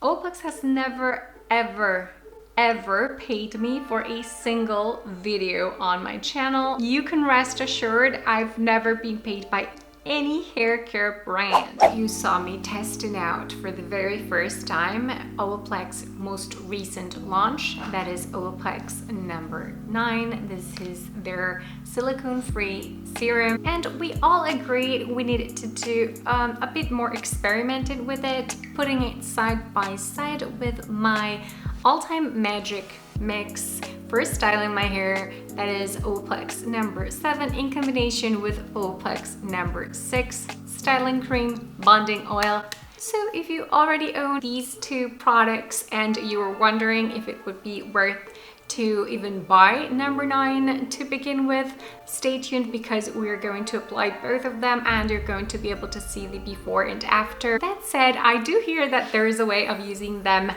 OLAPLEX has never, ever paid me for a single video on my channel. You can rest assured I've never been paid by any hair care brand. You saw me testing out for the very first time OLAPLEX most recent launch, that is OLAPLEX number 9. This is their silicone-free serum, and we all agreed we needed to do a bit more experimenting with it, putting it side by side with my all-time magic mix for styling my hair, that is OLAPLEX number 7 in combination with OLAPLEX number 6 styling cream bonding oil. So if you already own these two products and you were wondering if it would be worth to even buy number 9 to begin with, stay tuned because we're going to apply both of them and you're going to be able to see the before and after. That said, I do hear that there is a way of using them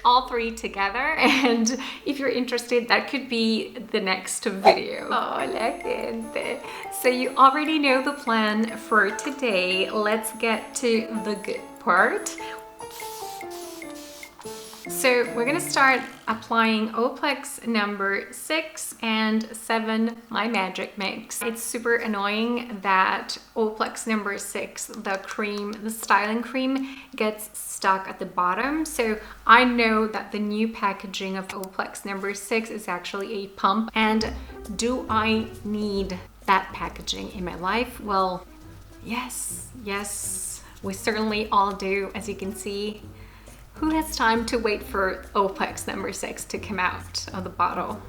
all three together, and if you're interested, that could be the next video. Hola gente! So you already know the plan for today. Let's get to the good part. So we're gonna start applying OLAPLEX number 6 and 7, my magic mix. It's super annoying that OLAPLEX number 6, the cream, the styling cream, gets stuck at the bottom. So I know that the new packaging of OLAPLEX number 6 is actually a pump. And do I need that packaging in my life? Well, yes, we certainly all do, as you can see. Who has time to wait for OLAPLEX number 6 to come out of the bottle?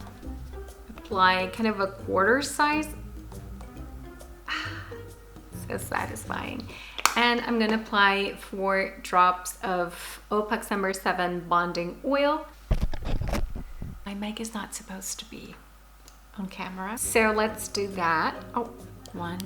Apply kind of a quarter size. So satisfying. And I'm gonna apply 4 drops of OLAPLEX number 7 bonding oil. My mic is not supposed to be on camera. So let's do that. Oh, 1,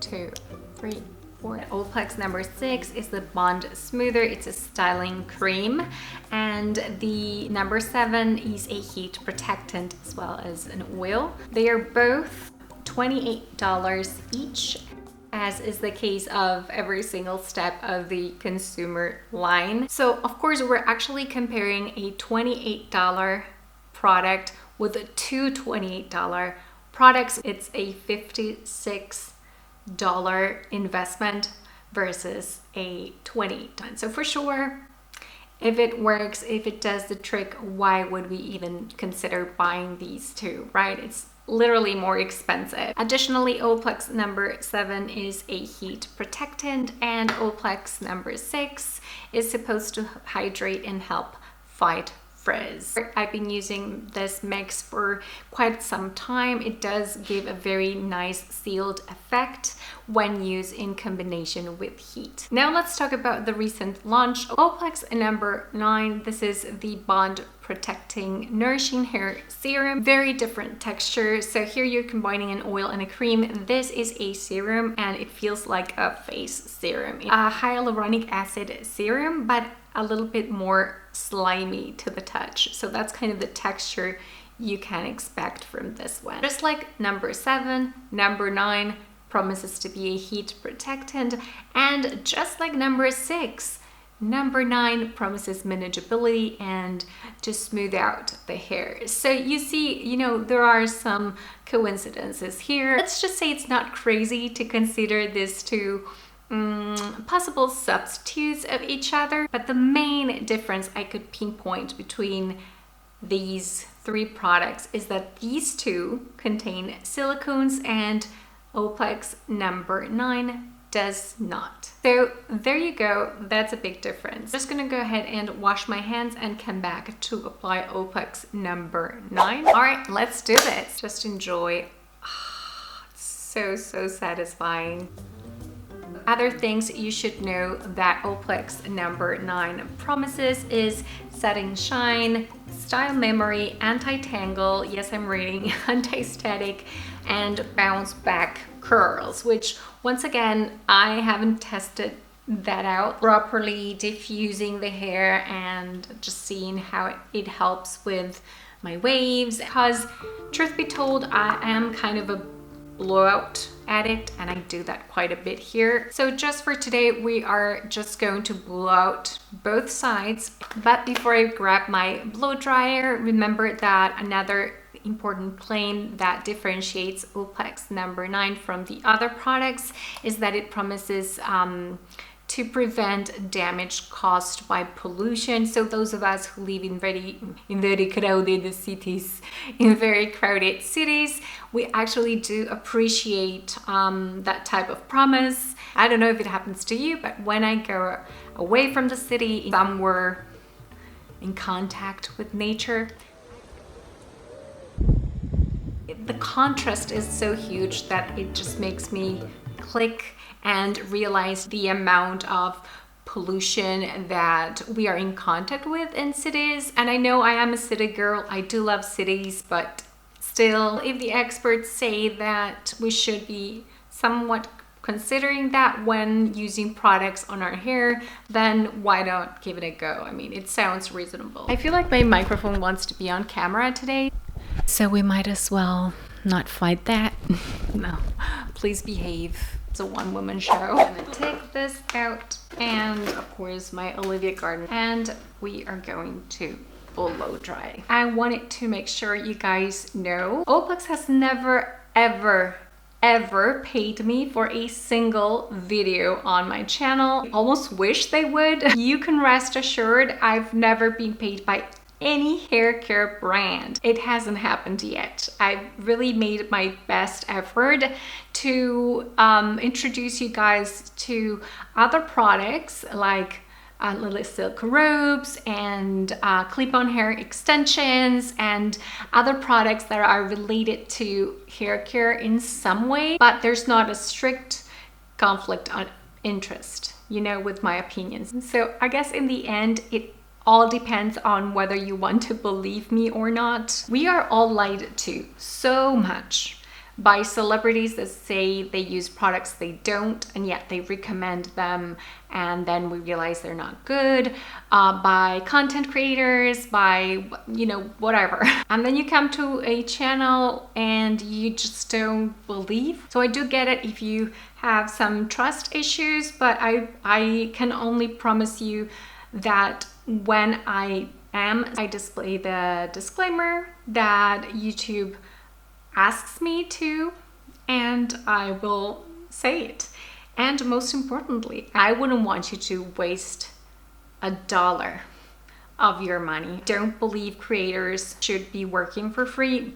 2, 3, 4. OLAPLEX number 6 is the Bond Smoother. It's a styling cream, and the number 7 is a heat protectant as well as an oil. They are both $28 each, as is the case of every single step of the consumer line. So of course we're actually comparing a $28 product with two $28 products. It's a $56 investment versus a $20. So for sure, if it works, if it does the trick, why would we even consider buying these two, right? It's literally more expensive. Additionally, OLAPLEX number 7 is a heat protectant, and OLAPLEX number 6 is supposed to hydrate and help fight frizz. I've been using this mix for quite some time. It does give a very nice sealed effect when used in combination with heat. Now let's talk about the recent launch, OLAPLEX number 9. This is the Bond Protecting Nourishing Hair Serum. Very different texture. So here you're combining an oil and a cream. This is a serum and it feels like a face serum. A hyaluronic acid serum, but a little bit more slimy to the touch. So that's kind of the texture you can expect from this one. Just like number 7, number 9 promises to be a heat protectant, and just like number 6, number 9 promises manageability and to smooth out the hair. So you see, you know, there are some coincidences here. Let's just say it's not crazy to consider these two possible substitutes of each other, but the main difference I could pinpoint between these 3 products is that these two contain silicones and OLAPLEX number 9 does not. So there you go, that's a big difference. Just gonna go ahead and wash my hands and come back to apply OLAPLEX number 9. All right, let's do this. Just enjoy. It's so satisfying. Other things you should know that OLAPLEX number 9 promises is setting shine, style memory, anti-tangle, yes I'm reading, anti-static, and bounce back curls, which once again, I haven't tested that out properly, diffusing the hair and just seeing how it helps with my waves, because truth be told, I am kind of a blowout at it, and I do that quite a bit here. So just for today, we are just going to blow out both sides. But before I grab my blow dryer, remember that another important claim that differentiates OLAPLEX number 9 from the other products is that it promises to prevent damage caused by pollution. So those of us who live in very crowded cities, we actually do appreciate that type of promise. I don't know if it happens to you, but when I go away from the city, somewhere in contact with nature, the contrast is so huge that it just makes me click and realize the amount of pollution that we are in contact with in cities. And I know I am a city girl, I do love cities, but still, if the experts say that we should be somewhat considering that when using products on our hair, then why not give it a go? I mean, it sounds reasonable. I feel like my microphone wants to be on camera today, so we might as well not fight that. No, please behave. It's a one-woman show. I'm gonna take this out, and of course my Olivia Garden, and we are going to blow dry. I wanted to make sure you guys know OLAPLEX has never ever paid me for a single video on my channel. I almost wish they would. You can rest assured I've never been paid by any hair care brand. It hasn't happened yet. I've really made my best effort to introduce you guys to other products like little silk robes and clip-on hair extensions and other products that are related to hair care in some way, but there's not a strict conflict of interest, you know, with my opinions. So I guess in the end, it all depends on whether you want to believe me or not. We are all lied to so much by celebrities that say they use products they don't, and yet they recommend them, and then we realize they're not good, by content creators, by, you know, whatever. And then you come to a channel and you just don't believe. So I do get it if you have some trust issues, but I can only promise you that when I display the disclaimer that YouTube asks me to, and I will say it. And most importantly, I wouldn't want you to waste $1 of your money. Don't believe creators should be working for free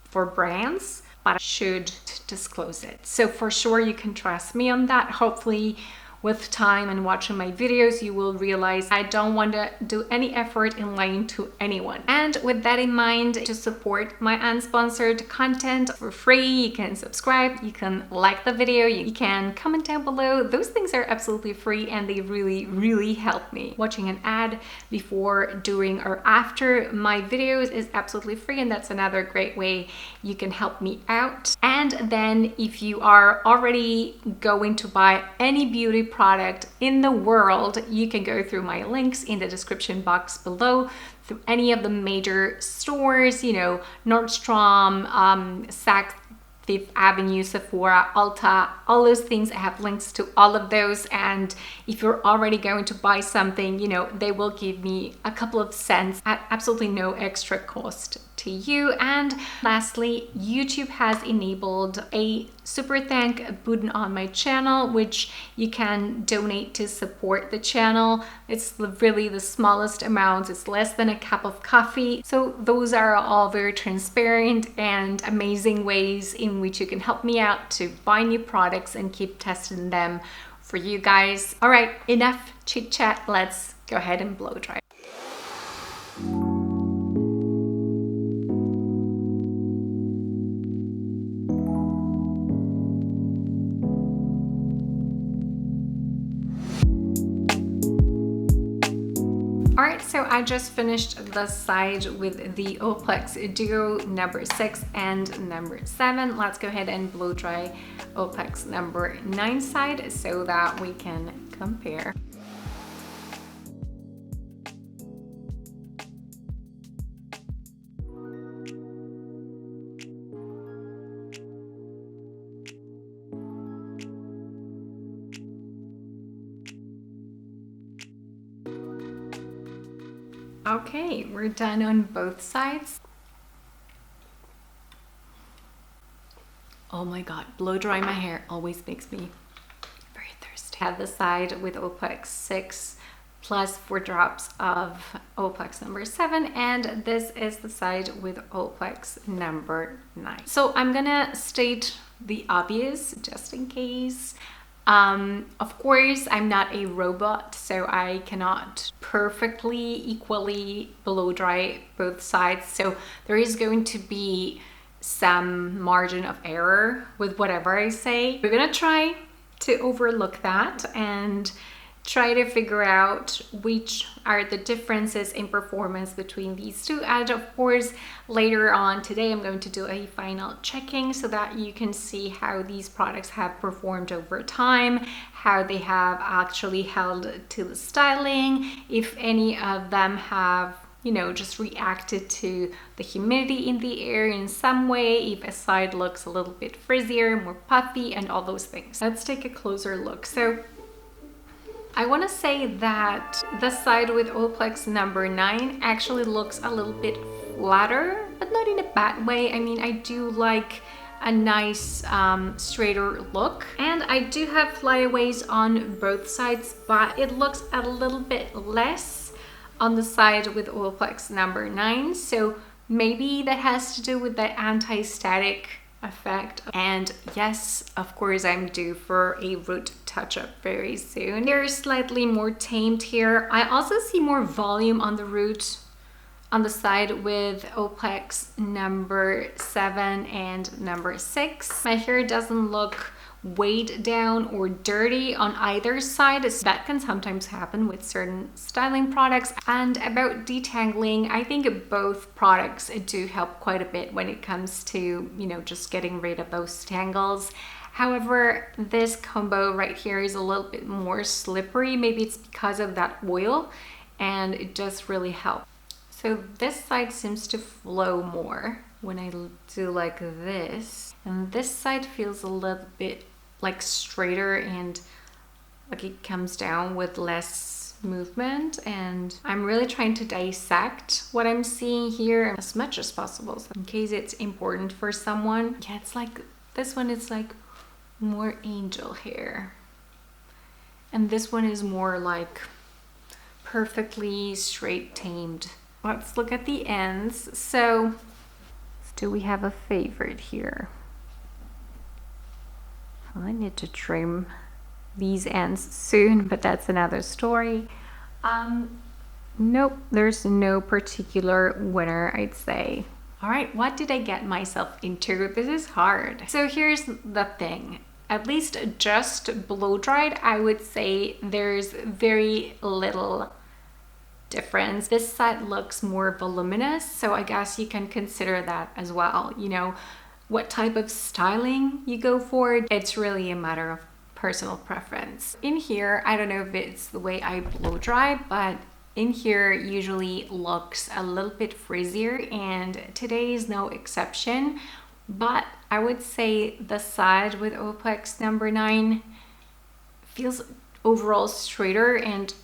for brands, but should disclose it. So for sure you can trust me on that. Hopefully with time and watching my videos, you will realize I don't want to do any effort in lying to anyone. And with that in mind, to support my unsponsored content for free, you can subscribe, you can like the video, you can comment down below. Those things are absolutely free and they really help me. Watching an ad before, during, or after my videos is absolutely free, and that's another great way you can help me out. And then if you are already going to buy any beauty product in the world, you can go through my links in the description box below through any of the major stores, you know, Nordstrom, Saks Fifth Avenue, Sephora, Ulta, all those things. I have links to all of those. And if you're already going to buy something, you know, they will give me a couple of cents at absolutely no extra cost to you. And lastly, YouTube has enabled a super thank button on my channel, which you can donate to support the channel. It's really the smallest amounts. It's less than a cup of coffee. So those are all very transparent and amazing ways in which you can help me out to buy new products and keep testing them for you guys. All right, enough chit chat. Let's go ahead and blow dry. Alright, so I just finished the side with the OLAPLEX Duo number 6 and number 7. Let's go ahead and blow dry OLAPLEX number 9 side so that we can compare. Okay, we're done on both sides. Oh my God, blow dry my hair always makes me very thirsty. I have the side with OLAPLEX 6 plus 4 drops of OLAPLEX number 7, and this is the side with OLAPLEX number 9. So I'm gonna state the obvious just in case. Of course, I'm not a robot, so I cannot perfectly equally blow dry both sides. So there is going to be some margin of error with whatever I say. We're gonna try to overlook that and try to figure out which are the differences in performance between these two. And of course, later on today, I'm going to do a final checking so that you can see how these products have performed over time, how they have actually held to the styling, if any of them have, you know, just reacted to the humidity in the air in some way, if a side looks a little bit frizzier, more puffy, and all those things. Let's take a closer look. So I want to say that the side with OLAPLEX number 9 actually looks a little bit flatter, but not in a bad way. I mean, I do like a nice straighter look, and I do have flyaways on both sides, but it looks a little bit less on the side with OLAPLEX number 9. So maybe that has to do with the anti-static effect. And yes, of course, I'm due for a root touch-up very soon. They're slightly more tamed here. I also see more volume on the root on the side with OLAPLEX number 7 and number 6. My hair doesn't look weighed down or dirty on either side. That can sometimes happen with certain styling products. And about detangling, I think both products do help quite a bit when it comes to, you know, just getting rid of those tangles. However, this combo right here is a little bit more slippery. Maybe it's because of that oil, and it does really help. So this side seems to flow more when I do like this, and this side feels a little bit like straighter and like it comes down with less movement. And I'm really trying to dissect what I'm seeing here as much as possible, so in case it's important for someone. Yeah, it's like this one is like more angel hair, and this one is more like perfectly straight tamed. Let's look at the ends. So do we have a favorite here? Well, I need to trim these ends soon, but that's another story. Nope, there's no particular winner, I'd say. All right, what did I get myself into? This is hard. So here's the thing. At least just blow dried, I would say there's very little difference. This side looks more voluminous, so I guess you can consider that as well. You know, what type of styling you go for, it's really a matter of personal preference. In here, I don't know if it's the way I blow dry, but in here usually looks a little bit frizzier, and today is no exception. But I would say the side with OLAPLEX number 9 feels overall straighter and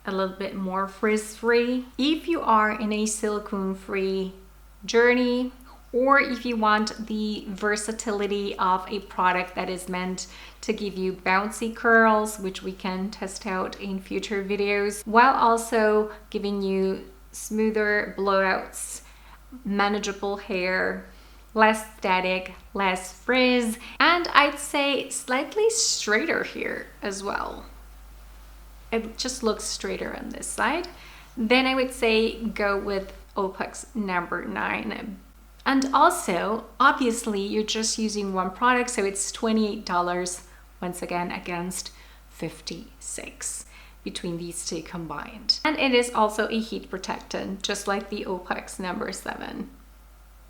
a little bit more frizz-free. If you are in a silicone-free journey, or if you want the versatility of a product that is meant to give you bouncy curls, which we can test out in future videos, while also giving you smoother blowouts, manageable hair, less static, less frizz, and I'd say slightly straighter here as well. It just looks straighter on this side. Then I would say go with OLAPLEX number 9. And also, obviously, you're just using one product, so it's $28 once again against $56 between these two combined. And it is also a heat protectant, just like the OLAPLEX number 7.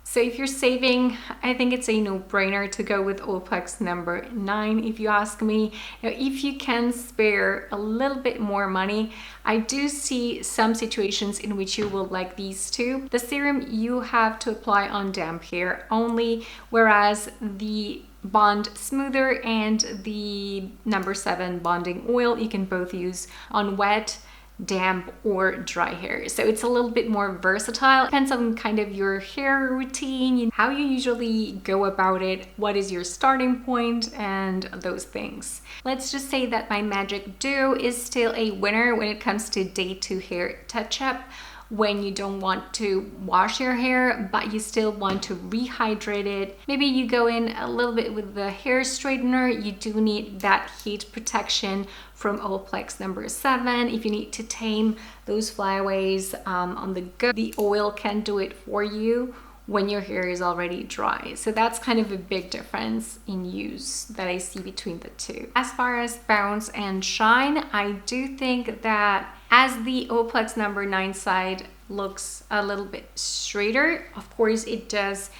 So if you're saving, I think it's a no-brainer to go with OLAPLEX number 9, if you ask me. Now, if you can spare a little bit more money, I do see some situations in which you will like these two. The serum you have to apply on damp hair only, whereas the Bond Smoother and the number 7 bonding oil you can both use on wet, damp or dry hair. So it's a little bit more versatile. Depends on kind of your hair routine, how you usually go about it, what is your starting point, and those things. Let's just say that my Magic Duo is still a winner when it comes to day 2 hair touch-up. When you don't want to wash your hair, but you still want to rehydrate it. Maybe you go in a little bit with the hair straightener. You do need that heat protection from OLAPLEX No. 7. If you need to tame those flyaways on the go, the oil can do it for you when your hair is already dry. So that's kind of a big difference in use that I see between the two. As far as bounce and shine, I do think that as the OLAPLEX No. 9 side looks a little bit straighter, of course it does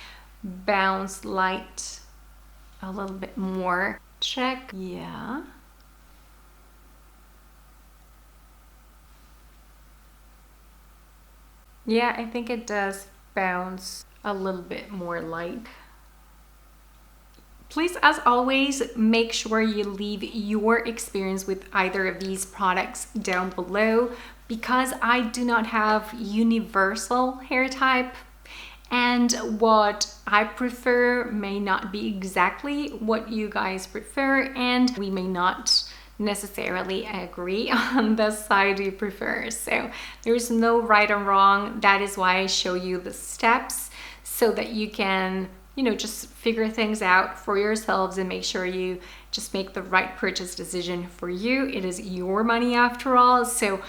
bounce light a little bit more. Check, yeah. Yeah, I think it does bounce a little bit more light. Please, as always, make sure you leave your experience with either of these products down below, because I do not have universal hair type, and what I prefer may not be exactly what you guys prefer, and we may not necessarily agree on the side you prefer. So there's no right or wrong. That is why I show you the steps so that you can, you know, just figure things out for yourselves and make sure you just make the right purchase decision for you. It is your money after all. So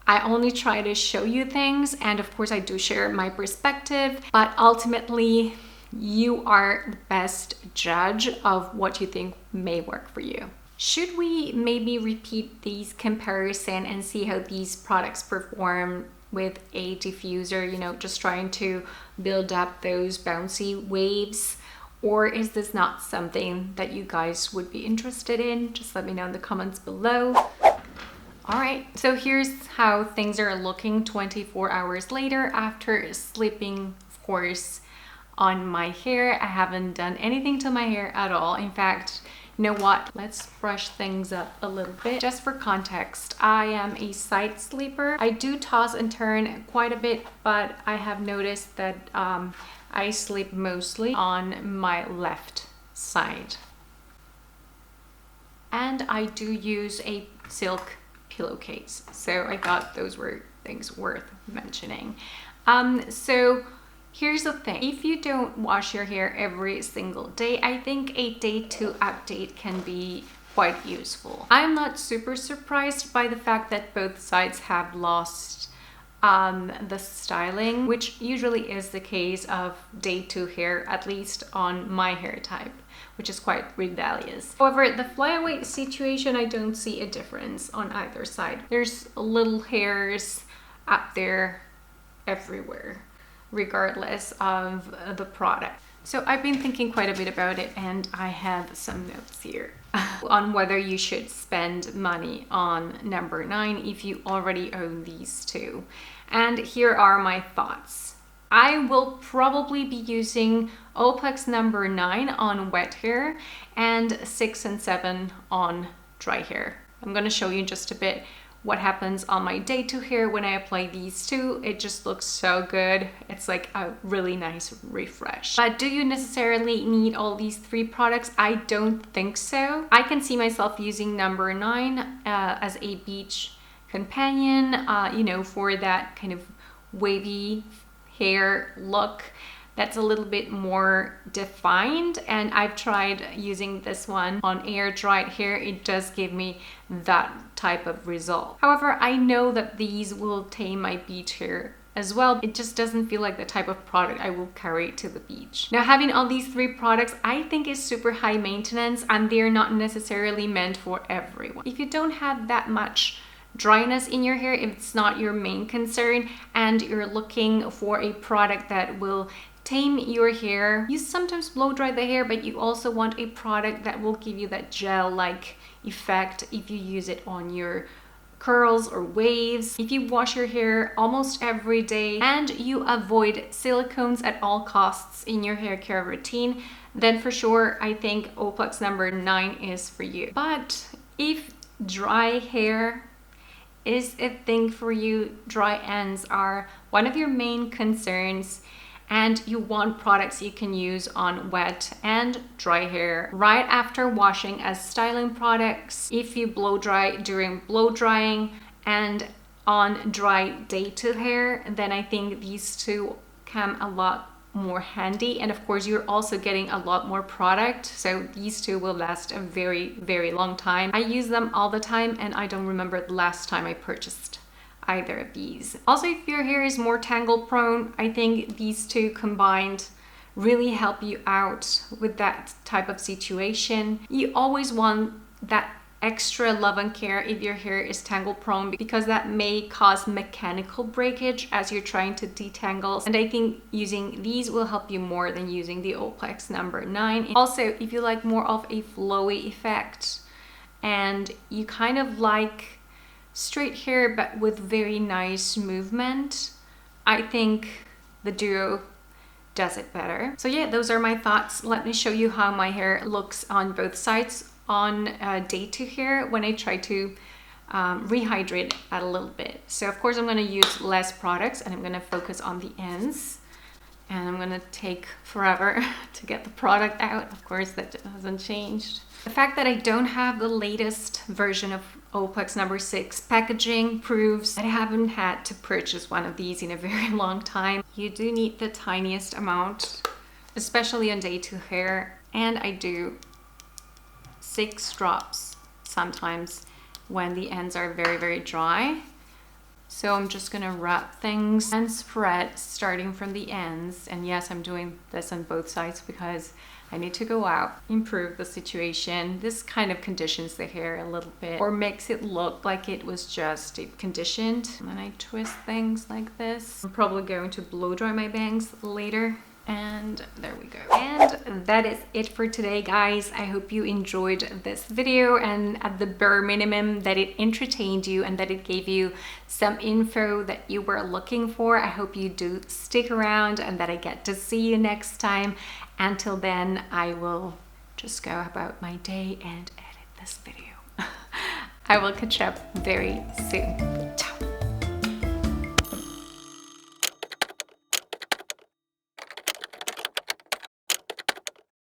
I only try to show you things, and of course I do share my perspective, but ultimately you are the best judge of what you think may work for you. Should we maybe repeat these comparison and see how these products perform with a diffuser, you know, just trying to build up those bouncy waves? Or is this not something that you guys would be interested in? Just let me know in the comments below. All right, so here's how things are looking 24 hours later after sleeping, of course, on my hair. I haven't done anything to my hair at all. In fact, you know what? Let's brush things up a little bit. Just for context, I am a side sleeper. I do toss and turn quite a bit, but I have noticed that I sleep mostly on my left side. And I do use a silk pillowcase, so I thought those were things worth mentioning. So here's the thing, if you don't wash your hair every single day, I think a day 2 update can be quite useful. I'm not super surprised by the fact that both sides have lost the styling, which usually is the case of day 2 hair, at least on my hair type, which is quite rebellious. However, the flyaway situation, I don't see a difference on either side. There's little hairs up there everywhere, regardless of the product. So I've been thinking quite a bit about it, and I have some notes here on whether you should spend money on number 9 if you already own these two. And here are my thoughts. I will probably be using OLAPLEX No. 9 on wet hair and 6 and 7 on dry hair. I'm going to show you in just a bit what happens on my day 2 hair when I apply these two. It just looks so good. It's like a really nice refresh. But do you necessarily need all these 3 products? I don't think so. I can see myself using No. 9 as a beach companion, you know, for that kind of wavy hair look that's a little bit more defined. And I've tried using this one on air dried hair. It does give me that type of result. However, I know that these will tame my beach hair as well. It just doesn't feel like the type of product I will carry to the beach. Now, having all these 3 products, I think is super high maintenance, and they're not necessarily meant for everyone. If you don't have that much dryness in your hair, if it's not your main concern and you're looking for a product that will tame your hair, you sometimes blow dry the hair, but you also want a product that will give you that gel-like effect if you use it on your curls or waves. If you wash your hair almost every day and you avoid silicones at all costs in your hair care routine, then for sure I think OLAPLEX No. 9 is for you. But if dry hair is a thing for you, dry ends are one of your main concerns, and you want products you can use on wet and dry hair right after washing as styling products, if you blow dry during blow drying, and on dry day to hair, then I think these two come a lot more handy. And of course you're also getting a lot more product, so these two will last a very long time. I use them all the time and I don't remember the last time I purchased either of these. Also, if your hair is more tangle prone, I think these two combined really help you out with that type of situation. You always want that extra love and care if your hair is tangle prone, because that may cause mechanical breakage as you're trying to detangle. And I think using these will help you more than using the OLAPLEX number 9. Also, if you like more of a flowy effect and you kind of like straight hair but with very nice movement, I think the duo does it better. So yeah, those are my thoughts. Let me show you how my hair looks on both sides on day 2 hair when I try to rehydrate that a little bit. So of course I'm going to use less products and I'm going to focus on the ends, and I'm going to take forever to get the product out. Of course that hasn't changed. The fact that I don't have the latest version of OLAPLEX number 6 packaging proves that I haven't had to purchase one of these in a very long time. You do need the tiniest amount, especially on day 2 hair, and I do 6 drops sometimes when the ends are very dry. So I'm just gonna wrap things and spread starting from the ends. And yes, I'm doing this on both sides because I need to go out, improve the situation. This kind of conditions the hair a little bit, or makes it look like it was just deep conditioned. And then I twist things like this. I'm probably going to blow dry my bangs later. And there we go. And that is it for today, guys. I hope you enjoyed this video, and at the bare minimum that it entertained you and that it gave you some info that you were looking for. I hope you do stick around and that I get to see you next time. Until then, I will just go about my day and edit this video. I will catch up very soon. Ciao.